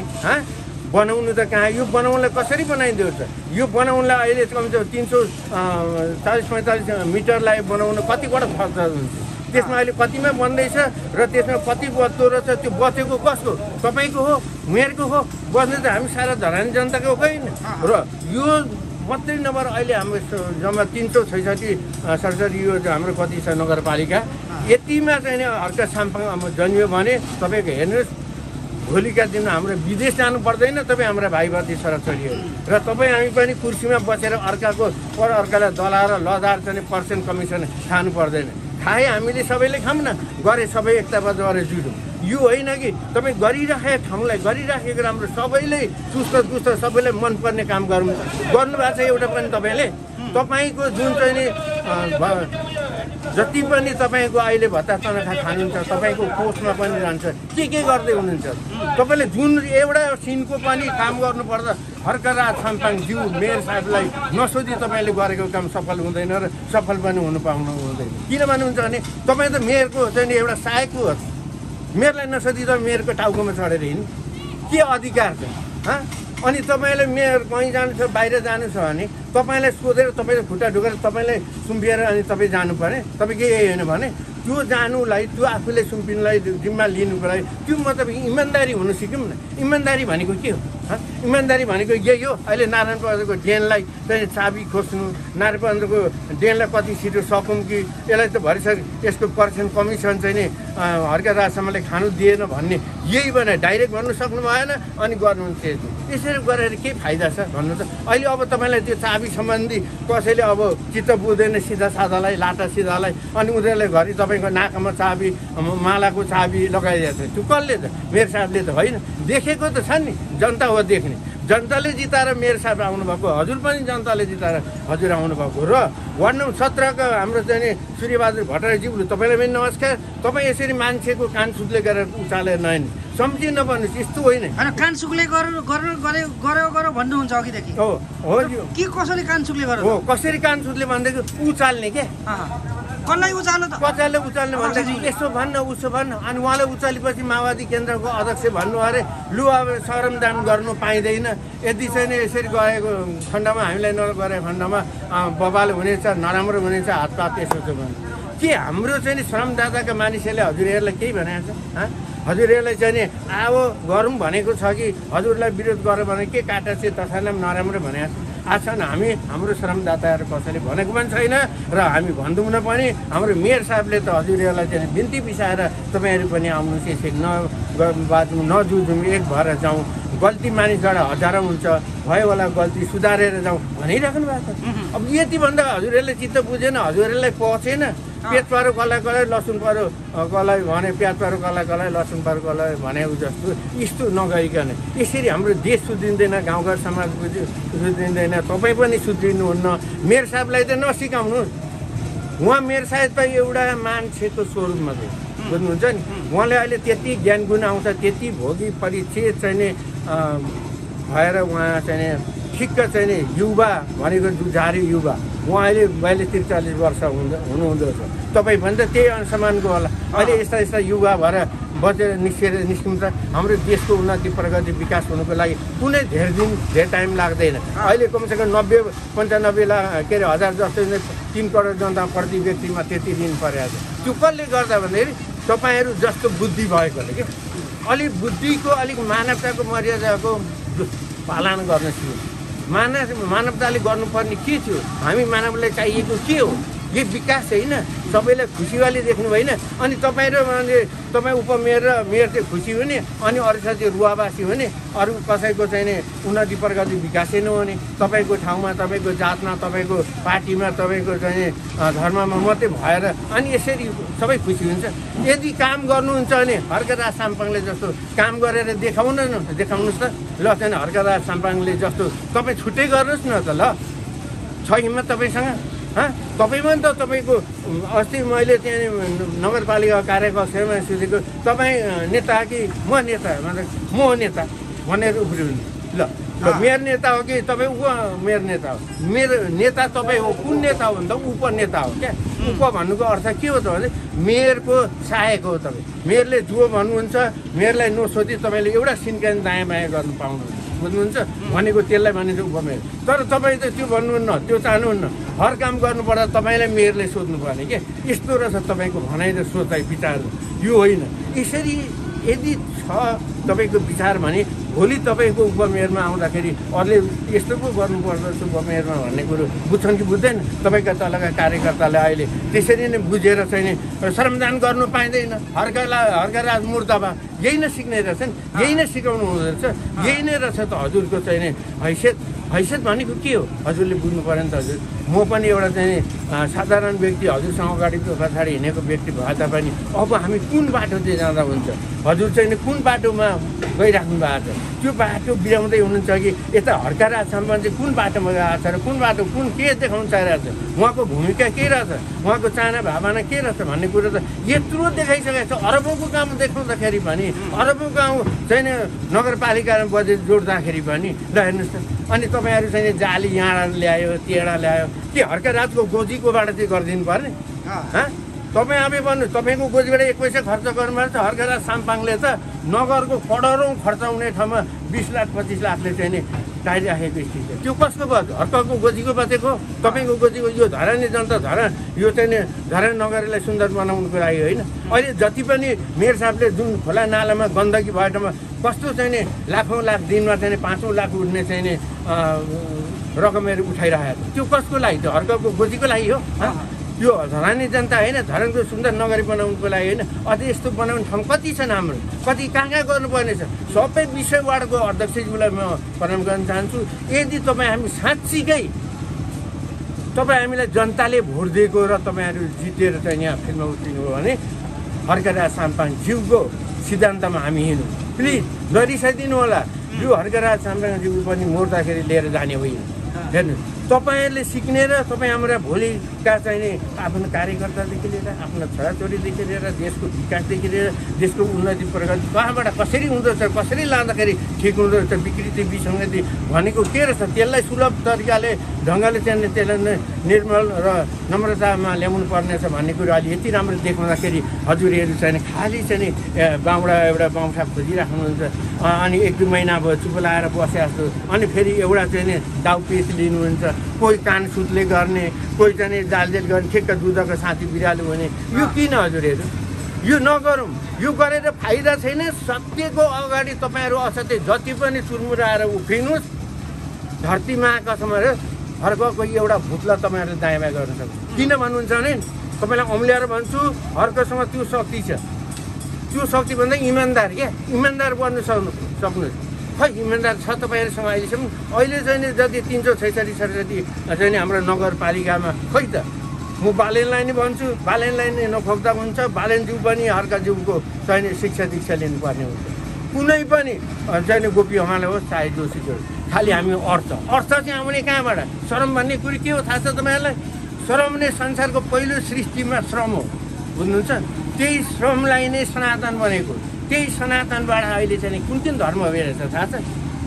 बनाउनु त कहाँ? यो बनाउनलाई कसरी बनाइदियो त? यो बनाउनलाई अहिले कमसेकम 340-45 मिटरलाई बनाउन कतिवटा खर्च हुन्छ? त्यसमा अहिले कतिमा बन्दैछ र त्यसमा कति बच्दो रहेछ? त्यो बचेको कसको? तपाईँको हो, मेयरको हो? बस्ने त हामी सारा धरानी जनताको होइन। र यो मात्रै नभएर अहिले हाम्रो जम्मा 366 यो हाम्रो कति छ नगरपालिका, यतिमा चाहिँ हर्क साम्पाङ जन्मियो भने तपाईँको हेर्नुहोस्, भोलिका दिनमा हाम्रो विदेश जानु पर्दैन तपाईँ हाम्रा भाइभाती छोराछोरीहरू। र तपाईँ हामी पनि कुर्सीमा बसेर अर्कालाई दलाएर लदाएर चाहिँ पर्सेन्ट कमिसन खानु पर्दैन। खाए हामीले सबैले खाऊँ न, गरे सबै एकताबद्ध गरेर जुटौँ। यो होइन कि तपाईँ गरिराखेको ठाउँलाई, गरिराखेको राम्रो सबैले चुस्त सबैलाई मनपर्ने काम गर्नुभएको छ। एउटा पनि तपाईँको जुन चाहिँ नि जति पनि तपाईँको अहिले भत्ता तनखा खानुहुन्छ, तपाईँको पोस्टमा पनि जान्छ, के गर्दै हुनुहुन्छ? तपाईँले जुन एउटा सिनको पनि काम गर्नुपर्दा हर्कराज साम्पाङज्यू मेयर साहबलाई नसोधी तपाईँले गरेको काम सफल हुँदैन र सफल पनि हुनु पाउनु हुँदैन। किन भन्नुहुन्छ भने तपाईँ त मेयरको चाहिँ एउटा सहायक हो। मेयरलाई नसोधी त मेयरको टाउकोमा चढेर हिँड्नु के अधिकार छ? अनि तपाईँले मेयर कहीँ जानु छ, बाहिर जानु छ भने तपाईँलाई सोधेर तपाईँले खुट्टा ढुकेर तपाईँलाई सुम्पिएर अनि तपाईँ जानु पर्ने? तपाईँ केही होइन भने त्यो जानुलाई, त्यो आफूले सुम्पिनुलाई जिम्मा लिनुको लागि त्यो मतलब इमान्दारी हुनु सिक्यौँ न। इमान्दारी भनेको के हो? इमान्दारी भनेको यही हो। अहिले नारायण प्रसादको डेनलाई चाहिँ चाबी खोज्नु, नारायण प्रसादको डेनलाई कति छिटो सकौँ कि यसलाई त भरिसक्यो, यसको पर्सेन्ट कमिसन चाहिँ नि हर्कराजसम्मले खानु दिएन भन्ने यही भने डाइरेक्ट भन्नु सक्नु भएन अनि गर्नुहुन्छ। यसरी गरेर के फाइदा छ भन्नु त? अहिले अब तपाईँलाई त्यो चाबी सम्बन्धी कसैले अब चित्त बुझ्दैन, सिधा साधालाई लाटा सिधालाई, अनि उनीहरूले घरि तपाईँको नाकामा चाबी, मालाको चाबी लगाइदिएको छ। त्यो कसले त? मेयर साहबले त होइन, देखेको त छ नि, जनता हो देख्ने। जनताले जिताएर मेयर साहब आउनुभएको, हजुर पनि जनताले जिताएर हजुर आउनुभएको। र वार्ड नम्बर 17 का हाम्रो चाहिँ नि सूर्यबहादुर भट्टराईज्यूले तपाईँलाई पनि नमस्कार। तपाईँ यसरी मान्छेको कान सुत्ले गरेर उचालेर नआइन, सम्झि नपर्नुहोस्, यस्तो होइन। कान सुक्ले गऱ्यो भन्नुहुन्छ अघिदेखि। हो के कसरी कान सुक्ले गर्यो? हो कसरी कान सुत्ले भनेदेखि उचाल्ने के कसलाई उचाल्नु त कसैले उचाल्नु भन्दाखेरि यसो भन्न उसो भन्न अनि उहाँले उचालेपछि माओवादी केन्द्रको अध्यक्ष भन्नु अरे लु अब सरमदान गर्नु पाइँदैन यदि चाहिँ यसरी गएको खण्डमा हामीलाई नगरे खण्डमा बबाल हुनेछ नराम्रो हुनेछ हातपात यसो छ भन्नु के हाम्रो चाहिँ श्रमदाताका मानिसहरूले हजुरहरूलाई केही भनेको छ हजुरहरूलाई चाहिँ अब गरौँ भनेको छ कि हजुरलाई विरोध गर भने के काटा चाहिँ तथालाई नराम्रो भनेको छ आछन् हामी हाम्रो श्रमदाताहरू कसैले भनेको पनि छैन र हामी भन्दैनौँ पनि हाम्रो मेयर साहबले त हजुरहरूलाई चाहिँ बिन्ती बिसाएर तपाईँहरू पनि आउनु चाहिँ बाँच्नु नजुझौँ एक भएर जाउँ गल्ती मानिसबाट हजारौँ हुन्छ भयो होला गल्ती सुधारेर जाउँ भनिराख्नु भएको छ अब यति भन्दा हजुरहरूले चित्त बुझेन हजुरहरूलाई पचेन पेट पऱ्यो कसलाई कसलाई लसुन पऱ्यो कसलाई भने प्याज पऱ्यो कसलाई कसलाई लसुन पऱ्यो कसलाई भने जस्तो यस्तो नगरिकन यसरी हाम्रो देश सुध्रिँदैन गाउँघर समाज सुध्रिँदैन तपाईँ पनि सुध्रिनुहुन्न मेयर साहबलाई त नसिकाउनु उहाँ मेयर साहब त एउटा मान्छेको स्वरूपमा चाहिँ बुझ्नुहुन्छ नि उहाँले अहिले त्यति ज्ञान गुण आउँछ त्यति भोगी परिचय चाहिँ नि भएर उहाँ चाहिँ ठिक्क चाहिँ नि युवा भनेको जुझारी युवा उहाँ अहिले 42-43 वर्ष हुनुहुँदो रहेछ तपाईँ पनि त त्यही अनुसमानको होला अहिले यस्ता यस्ता युवा भएर बचेर निस्किन्छ हाम्रो देशको उन्नति प्रगति विकास हुनुको लागि कुनै धेरै टाइम लाग्दैन अहिले कमसेकम 90-95 लाख के अरे हजार जस्तो 3 करोड जनता प्रति व्यक्तिमा त्यति दिन परेको छ त्यो कसले गर्दा भन्दाखेरि तपाईँहरू जस्तो बुद्धि भएकोले कि अलिक बुद्धिको अलिक मानवताको मर्यादाको पालन गर्न सिक्नु मानवताले गर्नुपर्ने के थियो हामी मानवलाई चाहिएको के हो यो विकास होइन सबैलाई खुसीवाली देख्नु भएन अनि तपाईँ र तपाईँ उपमेयर र मेयर चाहिँ खुसी हुने अनि अरू चाहिँ रुवावासी हुने अरू कसैको चाहिँ नि उन्नति प्रगति विकासै नहुने तपाईँको ठाउँमा तपाईँको जातमा तपाईँको पार्टीमा तपाईँको चाहिँ धर्ममा मात्रै भएर अनि यसरी सबै खुसी हुन्छ यदि काम गर्नुहुन्छ भने हर्कराज साम्पाङले जस्तो काम गरेर देखाउनुहोस् त ल चाहिँ हर्कराज साम्पाङले जस्तो तपाईँ छुट्टै गर्नुहोस् न त ल छ हिम्मत तपाईँसँग तपाईँ पनि त तपाईँको अस्ति मैले त्यहाँ नगरपालिका कार्यकक्षमा सोधेको तपाईँ नेता कि म नेता म नेता भनेर उफ्रिनु ल मेयर नेता हो कि तपाईँ मेयर नेता हो मेरो नेता तपाईँ हो कुन नेता हो भने त उपनेता हो क्या उप भन्नुको अर्थ के हो त भने मेयरको सहायक हो तपाईँ मेयरले जो भन्नुहुन्छ मेयरलाई नसोधी तपाईँले एउटा सिन्कान दायाँ बायाँ गर्नु पाउनुहुन्छ बुझ्नुहुन्छ भनेको त्यसलाई भनिन्छ उपमेयर तर तपाईँ त त्यो भन्नुहुन्न त्यो चाहनुहुन्न हर काम गर्नुपर्दा तपाईँलाई मेयरले सोध्नु पर्ने के यस्तो रहेछ तपाईँको भनाइ र सोचाइ विचार यो होइन यसरी यदि छ तपाईँको विचार भने भोलि तपाईँको उपमेयरमा आउँदाखेरि अरूले यस्तो पो गर्नुपर्दछ उपमेयरमा भन्ने कुरो बुझ्छन् कि बुझ्दैन तपाईँका तलका कार्यकर्ताले अहिले त्यसरी नै बुझेर चाहिँ नि श्रमदान गर्नु पाइँदैन हर्कराज मुर्दाबा यही नै सिक्ने रहेछन् यही नै सिकाउनु हुँदो रहेछ यही नै रहेछ त हजुरको चाहिँ नि हैसियत भनेको के हो हजुरले बुझ्नु पऱ्यो नि त हजुर म पनि एउटा चाहिँ साधारण व्यक्ति हजुरसँग अगाडिको पछाडि हिँडेको व्यक्ति भए तापनि अब हामी कुन बाटो चाहिँ जाँदा हुन्छ हजुर चाहिँ कुन बाटोमा गइराख्नु भएको छ त्यो बाटो बिराउँदै हुनुहुन्छ कि यता हर्कराजसम्म चाहिँ कुन बाटोमा गएको छ र कुन बाटो कुन के देखाउन चाहिरहेको छ उहाँको भूमिका के रहेछ उहाँको चाहना भावना के रहेछ भन्ने कुरो त यत्रो देखाइसकेको छ अरबौँको काम देखाउँदाखेरि पनि अरबौँ गाउँ चाहिँ नगरपालिकामा बजेट जोड्दाखेरि पनि ल हेर्नुहोस् त अनि तपाईँहरू चाहिँ जाली यहाँ ल्यायो तेडा ल्यायो के हर्कराजको गोजीकोबाट चाहिँ गरिदिनु पर्ने तपाईँ आफै भन्नुहोस् तपाईँको गोजीबाट 1 पैसा खर्च गर्नुभएको छ हर्कराज साम्पाङले त नगरको करोडौँ खर्च हुने ठाउँमा 20 लाख 25 लाखले चाहिँ नि टाइराखेको स्थिति त्यो कसको भयो हर्कको गोजीको बचेको तपाईँको गोजीको यो धरानी जनता यो चाहिँ नि धरान नगरलाई सुन्दर बनाउनुको लागि होइन अहिले जति पनि मेयर साहबले जुन खोला नालामा गन्दगी भएको ठाउँमा कस्तो चाहिँ नि लाखौँ लाख दिनमा चाहिँ नि 5 लाख उठ्ने चाहिँ नि रकमहरू उठाइरहेको त्यो कसको लागि त्यो हर्कको गोजीको लागि हो यो धरानी जनता होइन धरानको सुन्दर नगरी बनाउनुको लागि होइन अझै यस्तो बनाउने ठाउँ कति छन् हाम्रो कति कहाँ गर्नुपर्ने छ सबै 20 वार्डको अध्यक्षज्यूलाई म प्रणाम गर्न चाहन्छु यदि तपाईँ हामी साँच्चीकै तपाईँ हामीलाई जनताले भोट दिएको र तपाईँहरू जितेर चाहिँ यहाँ फिल्डमा उत्रिनु हो भने हर्कराज साम्पाङ ज्यूको सिद्धान्तमा हामी हिँड्नु प्लिज नरिसाइदिनु होला यो हर्कराज साम्पाङ ज्यू पनि मोर्दाखेरि लिएर जाने होइन हेर्नु तपाईँहरूले सिक्ने र तपाईँ हाम्रा भोलिका चाहिने आफ्नो कार्यकर्तादेखि लिएर आफ्नो छोराछोरीदेखि लिएर देशको विकासदेखि लिएर देशको उन्नति प्रगति कहाँबाट कसरी हुँदो रहेछ कसरी लाँदाखेरि ठिक हुँदो रहेछ विकृति विसङ्गति भनेको के रहेछ त्यसलाई सुलभ तरिकाले ढङ्गले चाहिँ त्यसलाई निर्मल र नम्रतामा ल्याउनु पर्नेछ भन्ने कुरो अहिले यति राम्रो देखाउँदाखेरि हजुरहरू चाहिँ खालि चाहिँ एउटा बाउठा खोजिराख्नुहुन्छ अनि 1-2 महिना भयो चुप लाएर बसे जस्तो अनि फेरि एउटा चाहिँ दाउ पेच लिनुहुन्छ कोही कान सुतले गर्ने कोही चाहिँ जालजेल गर्ने ठिक्क दुधको साथी बिरालो हुने यो किन हजुरहरू यो नगरौँ यो गरेर फाइदा छैन सत्यको अगाडि तपाईँहरू असत्य जति पनि चुरमुराएर उफ्रिनुहोस् धरतीमा कसम हर्कको एउटा भुतला तपाईँहरूले दायाँ बायाँ गर्न सक्नुहुन्छ किन भन्नुहुन्छ भने तपाईँलाई औँल्याएर भन्छु हर्कसँग त्यो शक्ति छ त्यो शक्ति भन्दा इमान्दार क्या इमान्दार बन्नु सक्नुहोस् खै इमान्दार छ तपाईँहरूसँग अहिलेसम्म अहिले चाहिँ जति 346 चाहिँ हाम्रो नगरपालिकामा खै त म बालेनलाई नै भन्छु बालेनलाई नै नखोक्दा हुन्छ बालेनज्यू पनि हर्काज्यूको चाहिँ शिक्षा दीक्षा लिनुपर्ने हुन्छ कुनै पनि चाहिँ गोपी हमाला होस् चाहे जोशीको खालि हामी अर्थ चाहिँ आउने कहाँबाट श्रम भन्ने कुरो के हो थाहा छ तपाईँहरूलाई श्रम नै संसारको पहिलो सृष्टिमा श्रम हो बुझ्नुहुन्छ त्यही श्रमलाई नै सनातन बनेको त्यही सनातनबाट अहिले चाहिँ कुन धर्म हेरेछ थाहा छ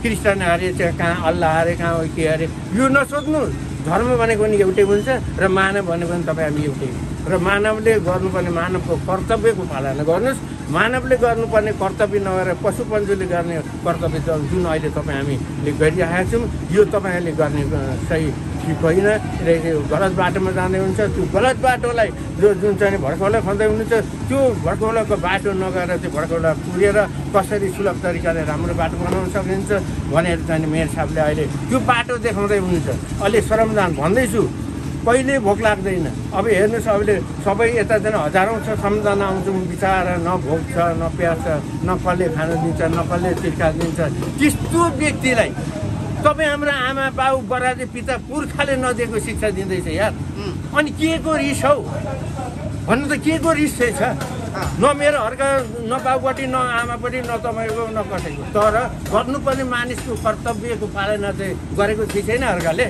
क्रिस्चियन अरे चाहिँ कहाँ अल्लाह अरे कहाँ के अरे यो नसोध्नु धर्म भनेको पनि एउटै हुन्छ र मानव भनेको पनि तपाईँ हामी एउटै र मानवले गर्नुपर्ने मानवको कर्तव्यको पालना गर्नुहोस् मानवले गर्नुपर्ने कर्तव्य नगरेर पशुपन्छीले गर्ने कर्तव्य जुन अहिले तपाईँ हामीले गरिरहेका छौँ यो तपाईँहरूले गर्ने सही ठिक होइन र गलत बाटोमा जाँदै हुन्छ त्यो गलत बाटोलाई जुन चाहिँ भड्कौला खन्दै हुनुहुन्छ त्यो भड्कौलाको बाटो नगएर त्यो भड्कौला पुगेर कसरी सुलभ तरिकाले राम्रो बाटो बनाउन सकिन्छ भनेर चाहिँ मेयर साहबले अहिले त्यो बाटो देखाउँदै हुनुहुन्छ अहिले श्रमदान भन्दैछु कहिले भोक लाग्दैन अब हेर्नुहोस् अहिले सबै यता चाहिँ हजारौँ छ श्रमदान आउँछौँ बिचरा न भोक छ न प्यास छ न कसले खान दिन्छ न कसले तिर्खा दिन्छ त्यस्तो व्यक्तिलाई तपाईँ हाम्रो आमा बाउ बराजे पिता पुर्खाले नदिएको शिक्षा दिँदैछ यार अनि के को रिस हौ भन्नु त के को रिस चाहिँ छ न मेरो हर्का न बाउपट्टि न आमापट्टि न तपाईँको न कसैको तर गर्नुपर्ने मानिसको कर्तव्यको पालना चाहिँ गरेको छैन हर्काले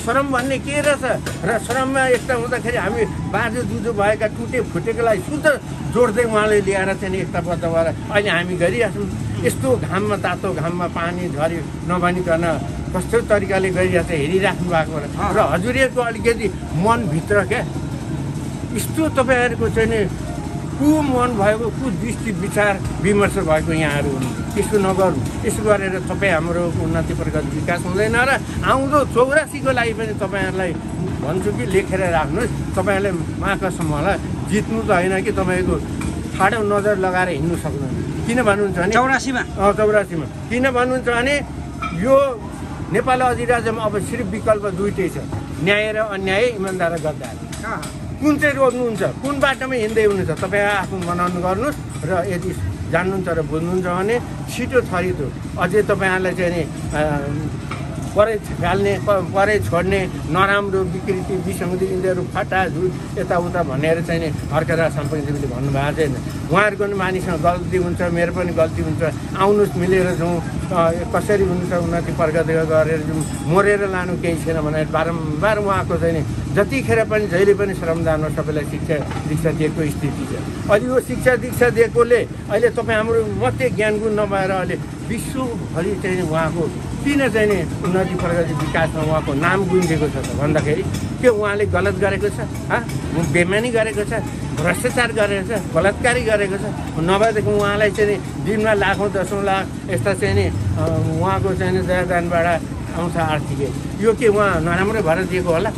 श्रम भन्ने के रहेछ र श्रममा एकता हुँदाखेरि हामी बाँझो जुझो भएका टुटे फुटेकोलाई शुद्ध जोड्दै उहाँले ल्याएर चाहिँ एकताबद्ध भएर अहिले हामी गरिरहेछौँ यस्तो घाममा तातो घाममा पानी झरी नभनिकन कस्तो तरिकाले गरिरहेको छ हेरिराख्नु भएको र हजुरहरूको अलिकति मनभित्र क्या यस्तो तपाईँहरूको चाहिँ नि मन भएको दृष्टि विचार विमर्श भएको यहाँहरू हुनुहुन्छ यसो नगर्नु यसो गरेर तपाईँ हाम्रो उन्नति प्रगति विकास हुँदैन र आउँदो 84को लागि पनि तपाईँहरूलाई भन्छु कि लेखेर राख्नुहोस् तपाईँहरूले महाकसम्मलाई जित्नु त होइन कि तपाईँको ठाडो नजर लगाएर हिँड्नु सक्नुहुन्न किन भन्नुहुन्छ भने 84मा किन भन्नुहुन्छ भने यो नेपाल अधिराज्यमा अब सिर्फ विकल्प दुईटै छ न्याय र अन्याय इमान्दार र गद्दार कुन चाहिँ रोज्नुहुन्छ कुन बाटोमा हिँड्दै हुनुहुन्छ तपाईँ आफ्नो बनाउनु गर्नुहोस् र यदि जान्नुहुन्छ र बुझ्नुहुन्छ भने छिटो थरितो अझै तपाईँहरूलाई चाहिँ नि परै फाल्ने परै छोड्ने नराम्रो विकृति विसङ्गति यिनीहरू फटा झुट यताउता भनेर चाहिँ नि हर्केर सम्पत्तिले भन्नुभएको छैन उहाँहरूको पनि मानिससँग गल्ती हुन्छ मेरो पनि गल्ती हुन्छ आउनुहोस् मिलेर जाउँ कसरी हुन्छ उन्नति प्रगति गरेर जाउँ मरेर लानु केही छैन भनेर बारम्बार उहाँको चाहिँ नि जतिखेर पनि जहिले पनि श्रमदानमा सबैलाई शिक्षा दीक्षा दिएको स्थिति छ अहिले यो शिक्षा दीक्षा दिएकोले अहिले तपाईँ हाम्रो मात्रै ज्ञान गुण नभएर अहिले विश्वभरि चाहिँ उहाँको किन चाहिँ नि उन्नति प्रगति विकासमा उहाँको नाम गुण दिएको छ त भन्दाखेरि के उहाँले गलत गरेको छ बेमानी गरेको छ भ्रष्टाचार गरेको छ बलात्कारी गरेको छ नभएदेखि उहाँलाई चाहिँ नि दिनमा लाखौँ 10औँ लाख यस्ता चाहिँ नि उहाँको चाहिँ नि दयादानबाट आउँछ आर्थिक यो के उहाँ नराम्रो भएर दिएको होला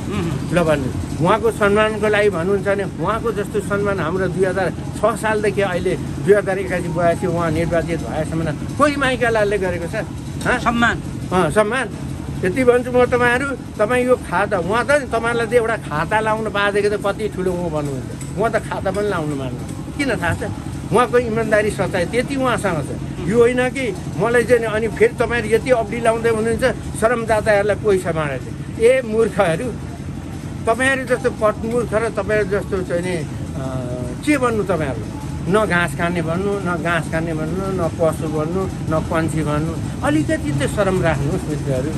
ल भन्नु उहाँको सम्मानको लागि भन्नुहुन्छ भने उहाँको जस्तो सम्मान हाम्रो 2006 सालदेखि अहिले 2081 उहाँ निर्वाचित भएसम्म कोही माइकालालले गरेको छ सम्मान यति भन्छु म तपाईँ यो खाता उहाँ त तपाईँलाई त एउटा खाता लाउनु पाएदेखि त कति ठुलो उहाँ भन्नुहुन्छ उहाँ त खाता पनि लाउनु मान्नु किन थाहा छ उहाँको इमान्दारी सच्चाइ त्यति उहाँसँग छ यो होइन कि मलाई चाहिँ अनि फेरि तपाईँहरू यति अवधि लाउँदै हुनुहुन्छ श्रमदाताहरूलाई पैसा मारेर ए मूर्खहरू तपाईँहरू जस्तो पटमूर्ख र तपाईँहरू जस्तो चाहिँ नि के भन्नु तपाईँहरू न घाँस खाने भन्नु न घाँस खाने भन्नु न पशु भन्नु न पन्छी भन्नु अलिकति चाहिँ शरम राख्नुहोस् मित्रहरू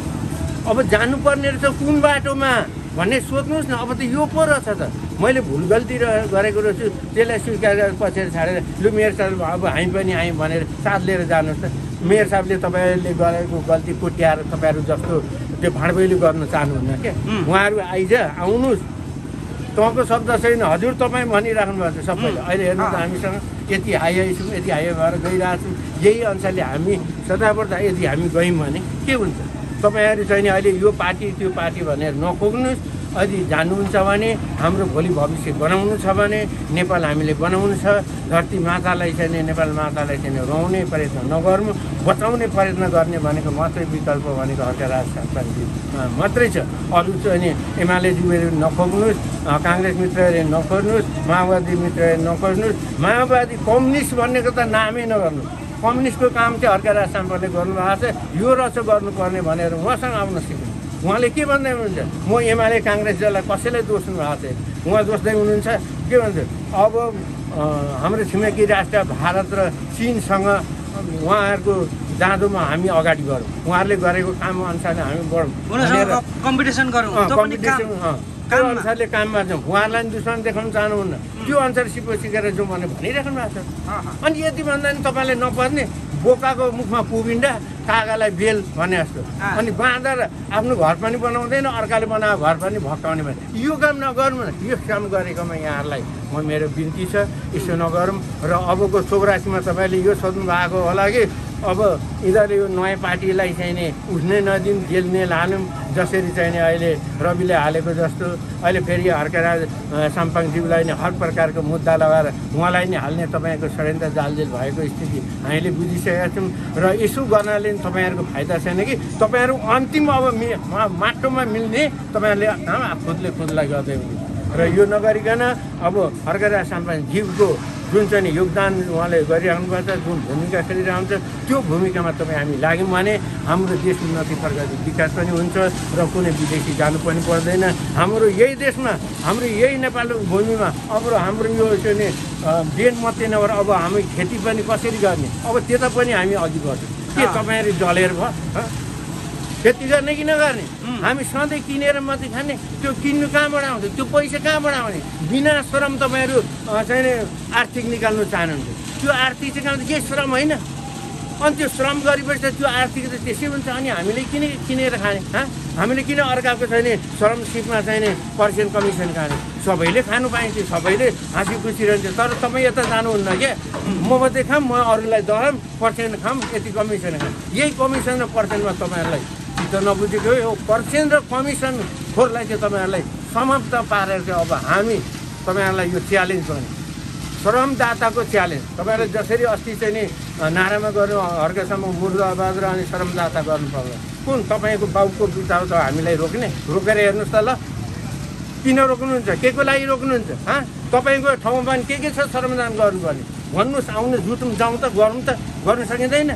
अब जानुपर्ने रहेछ कुन बाटोमा भन्ने सोध्नुहोस् न अब त यो पो रहेछ त मैले भुल गल्ती गरेको रहेछु त्यसलाई स्वीकार गरेर पछाडि छाडेर लु मेयर साहब अब हामी पनि आयौँ भनेर साथ लिएर जानुहोस् त मेयर साहबले तपाईँले गरेको गल्ती कुट्याएर तपाईँहरू जस्तो त्यो भाँडबैली गर्न चाहनुहुन्न क्या उहाँहरू आइज आउनुहोस् तपाईँको शब्द छैन हजुर तपाईँ भनिराख्नु भएको छ सबैले अहिले हेर्नु त हामीसँग यति हाई छौँ यति हाई भएर गइरहेको छौँ यही अनुसारले हामी सदावर्त यदि हामी गयौँ भने के हुन्छ तपाईँहरू चाहिँ नि अहिले यो पार्टी त्यो पार्टी भनेर नखोक्नुहोस् यदि जान्नुहुन्छ भने हाम्रो भोलि भविष्य बनाउनु छ भने नेपाल हामीले बनाउनु छ धरती मातालाई चाहिँ नेपाल मातालाई चाहिँ रौउने प्रयत्न नगर्नु बचाउने प्रयत्न गर्ने भनेको मात्रै विकल्प भनेको हर्कराज साम्पाङजी मात्रै छ अरू चाहिँ नि एमालेज्यूले नखोक्नुहोस् काङ्ग्रेस मित्रहरूले नखोज्नुहोस् माओवादी मित्रहरूले नखोज्नुहोस् माओवादी कम्युनिस्ट भन्नेको त नामै नगर्नु कम्युनिस्टको काम चाहिँ हर्कराज साम्पाङले गर्नुभएको छ यो रहेछ गर्नुपर्ने भनेर उहाँसँग आउन सिक्नु उहाँले के भन्दै हुनुहुन्छ म एमाले काङ्ग्रेस दललाई कसैलाई दोस्नु भएको छैन उहाँ दोस्दै हुनुहुन्छ के भन्छ अब हाम्रो छिमेकी राष्ट्र भारत र चिनसँग उहाँहरूको जाँदोमा हामी अगाडि बढौँ उहाँहरूले गरेको काम अनुसारले हामी बढौँ कम्पिटिसन गरौँ त्यो अनुसारले काममा जाउँ उहाँहरूलाई दुश्मन देखाउन चाहनुहुन्न त्यो अनुसार सिपो सिकेर जाउँ भनेर भनिराख्नु भएको छ अनि यति भन्दा नि तपाईँले नपर्ने बोकाको मुखमा कुबिन्डा कागालाई बेल भने जस्तो अनि बाँदर आफ्नो घर पनि बनाउँदैन अर्काले बनाएको घर पनि भत्काउने भने यो काम नगरौँ न यो काम गरेकोमा यहाँहरूलाई म मेरो बिन्ती छ यसो नगरौँ र अबको 84 तपाईँले यो सोध्नु भएको होला कि अब यिनीहरूले यो नयाँ पार्टीलाई चाहिँ नि उठ्नै नदिउँ जेल्ने हालौँ जसरी चाहिँ नि अहिले रविले हालेको जस्तो अहिले फेरि हर्कराज साम्पाङज्यूलाई नै हर प्रकारको मुद्दा लगाएर उहाँलाई नै हाल्ने तपाईँको षड्यन्त्र जालजेल भएको स्थिति हामीले बुझिसकेका छौँ र यसो गर्नाले तपाईँहरूको फाइदा छैन कि तपाईँहरू अन्तिम अब माटोमा मिल्ने तपाईँहरूले खुदले खुदलाई गर्दै हुनुहुन्छ र यो नगरिकन अब हर्कराज साम्पाङज्यूको जुन चाहिँ योगदान उहाँले गरिराख्नु भएको छ जुन भूमिका खेलिरहन्छ त्यो भूमिकामा तपाईँ हामी लाग्यौँ भने हाम्रो देश उन्नति प्रगति विकास पनि हुन्छ र कुनै विदेशी जानु पनि पर्दैन हाम्रो यही देशमा हाम्रो यही नेपाल भूमिमा अब हाम्रो यो चाहिँ नि देन मात्रै नभएर अब हामी खेती पनि कसरी गर्ने अब त्यता पनि हामी अघि बढ्छौँ के तपाईँहरू जलेर भयो खेती गर्ने कि नगर्ने हामी सधैँ किनेर मात्रै खाने त्यो किन्नु कहाँबाट आउँछ त्यो पैसा कहाँबाट आउने बिना श्रम तपाईँहरू चाहिँ आर्थिक निकाल्नु चाहनुहुन्छ त्यो आर्थिक चाहिँ के श्रम होइन अनि त्यो श्रम गरेपछि त्यो आर्थिक त त्यसै हुन्छ अनि हामीले किनेर खाने हामीले किन अर्काको चाहिँ नि श्रम सिपमा चाहिँ नि पर्सेन्ट कमिसन खाने सबैले खानु पाइन्छ सबैले हाँसी खुसी रहन्छ तर तपाईँ यता जानुहुन्न क्या म मात्रै खाऊँ म अरूलाई दराम पर्सेन्ट खाऊँ यति कमिसन खाऊँ यही कमिसन र पर्सेन्टमा तपाईँहरूलाई त नबुझेको हो पर्सेन्ट र कमिसन खोरलाई चाहिँ तपाईँहरूलाई समाप्त पारेर चाहिँ अब हामी तपाईँहरूलाई यो च्यालेन्ज गर्ने श्रमदाताको च्यालेन्ज तपाईँहरूले जसरी अस्ति चाहिँ नि नारामा गर्नु हर्कसम्म मुर्दाबाद र अनि श्रमदाता गर्नु पर्छ कुन तपाईँको बाउको बिताउ त हामीलाई रोकेर हेर्नुहोस् त ल किन रोक्नुहुन्छ के को लागि रोक्नुहुन्छ तपाईँको ठाउँमा पनि के छ श्रमदान गर्नुपर्ने भन्नुहोस् आउनु जुटौँ जाउँ त गरौँ त गर्नु सकिँदैन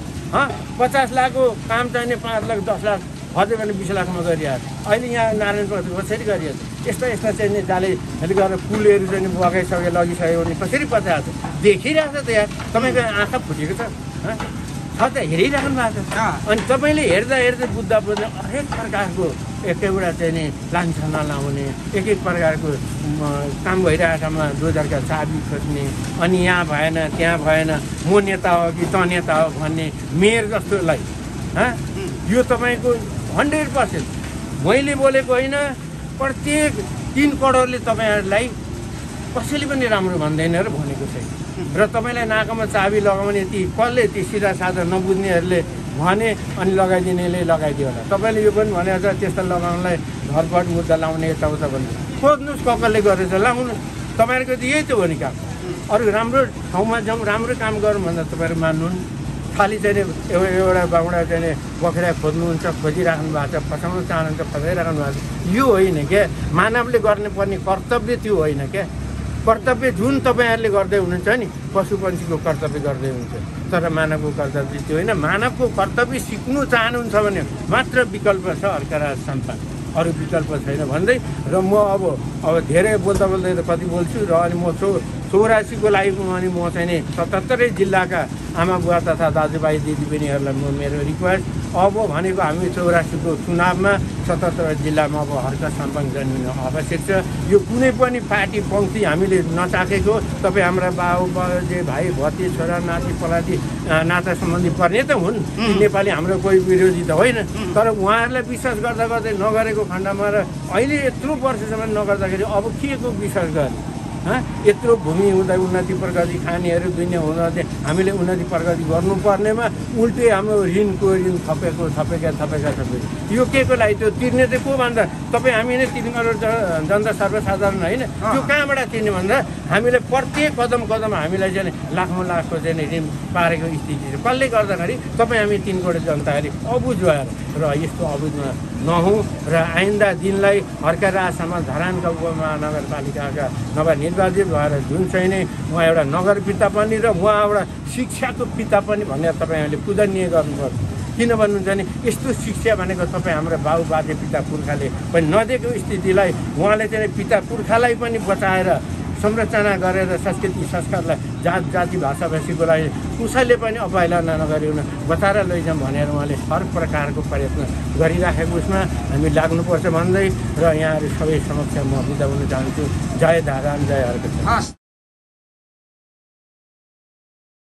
50 लाखको काम चाहिने 5 लाख 10 लाख अझै भने 20 लाखमा गरिरहेको अहिले यहाँ नारायणपुर कसरी गरिएको यस्ता चाहिँ नि जाले गरेर पुलहरू चाहिँ बगाइसके लगिसक्यो भने कसरी पचाएको छ देखिरहेको छ त यहाँ तपाईँको आँखा फुटेको छ त हेरिराख्नु भएको छ अनि तपाईँले हेर्दा बुझ्दा हरेक प्रकारको एकैवटा चाहिँ नि लान्छना लाउने एक प्रकारको काम भइरहेको ठाउँमा डोजरका चाबी खोज्ने अनि यहाँ भएन त्यहाँ भएन म नेता हो कि त नेता हो भन्ने मेयर जस्तोलाई यो तपाईँको 100% मैले बोलेको होइन प्रत्येक 3 करोडले तपाईँहरूलाई कसैले पनि राम्रो भन्दैन र भनेको छैन र तपाईँलाई नाकामा चाबी लगाउने कसले ती सिधा साधा नबुझ्नेहरूले भने अनि लगाइदिनेले लगाइदियो होला तपाईँले यो पनि भनेको छ त्यस्तो लगाउनलाई घरबाट मुद्दा लाउने यताउता भन्नु खोज्नुहोस् कसले गरेछ लाउनु तपाईँहरूको त यही त हो नि काम अरू राम्रो ठाउँमा जाउँ राम्रो काम गरौँ भन्दा तपाईँहरू मान्नुहुन्न खालि चाहिँ एउटा बाउडा चाहिँ बखेरा खोज्नुहुन्छ खोजिराख्नु भएको छ फसाउन चाहनुहुन्छ फसाइराख्नु भएको छ यो होइन क्या मानवले गर्नुपर्ने कर्तव्य त्यो होइन क्या कर्तव्य जुन तपाईँहरूले गर्दै हुनुहुन्छ नि पशु पन्छीको कर्तव्य गर्दै हुनुहुन्छ तर मानवको कर्तव्य त्यो होइन मानवको कर्तव्य सिक्नु चाहनुहुन्छ भने मात्र विकल्प छ हर्कराज साम्पाङ अरू विकल्प छैन भन्दै र म अब धेरै बोल्दा त कति बोल्छु र अनि म 84 को लागि पनि म चाहिँ नि 77 जिल्लाका आमा बुवा तथा दाजुभाइ दिदीबहिनीहरूलाई म मेरो रिक्वेस्ट अब भनेको हामी 84 को चुनावमा 77 जिल्लामा अब हर्क सम्पन्न जन्मिनु आवश्यक छ। यो कुनै पनि पार्टी पङ्क्ति हामीले नचाखेको तपाईँ हाम्रा बाउ बाजे भाइ भती छोरा नाति पलाती नाता सम्बन्धी पर्ने त हुन्, नेपाली हाम्रो कोही विरोधी त होइन, तर उहाँहरूलाई विश्वास गर्दा गर्दै नगरेको खण्डमा र अहिले यत्रो वर्षसम्म नगर्दाखेरि अब के को विश्वास गर्ने? यत्रो भूमि हुँदा उन्नति प्रगति खानेहरू दुनियाँ हुँदा हामीले उन्नति प्रगति गर्नुपर्नेमा उल्टै हाम्रो ऋणको ऋण थपेका यो के को लागि त्यो तिर्ने चाहिँ को भन्दा तपाईँ हामी नै 3 करोड जनता सर्वसाधारण होइन, त्यो कहाँबाट तिर्ने भन्दा हामीले प्रत्येक कदम हामीलाई चाहिँ लाखौँ लाखको चाहिँ ऋण पारेको स्थिति छ। कसले गर्दाखेरि तपाईँ हामी 3 करोड जनताले अबुझ भएर र यस्तो अबुझ नहौँ र आइन्दा दिनलाई हर्का राजसम्म धरानका उपमहानगरपालिकाका नवनिर्वाचित भएर जुन चाहिँ नै उहाँ एउटा नगर पिता पनि र उहाँ एउटा शिक्षाको पिता पनि भनेर तपाईँहरूले पूजनीय गर्नुपर्छ। किन भन्नुहुन्छ भने यस्तो शिक्षा भनेको तपाईँ हाम्रो बाउ बाजे पिता पुर्खाले पनि नदिएको स्थितिलाई उहाँले चाहिँ पिता पुर्खालाई पनि बचाएर संरचना गरेर संस्कृति संस्कारलाई जाति भाषा भाषीको लागि कसैले पनि अवहेलना नगरिकन बचाएर लैजाउँ भनेर उहाँले हर प्रकारको प्रयत्न गरिराखेको उसमा हामी लाग्नुपर्छ भन्दै र यहाँहरू सबै समक्ष म बिदा हुन चाहन्छु। जय धारान, जय हर्क।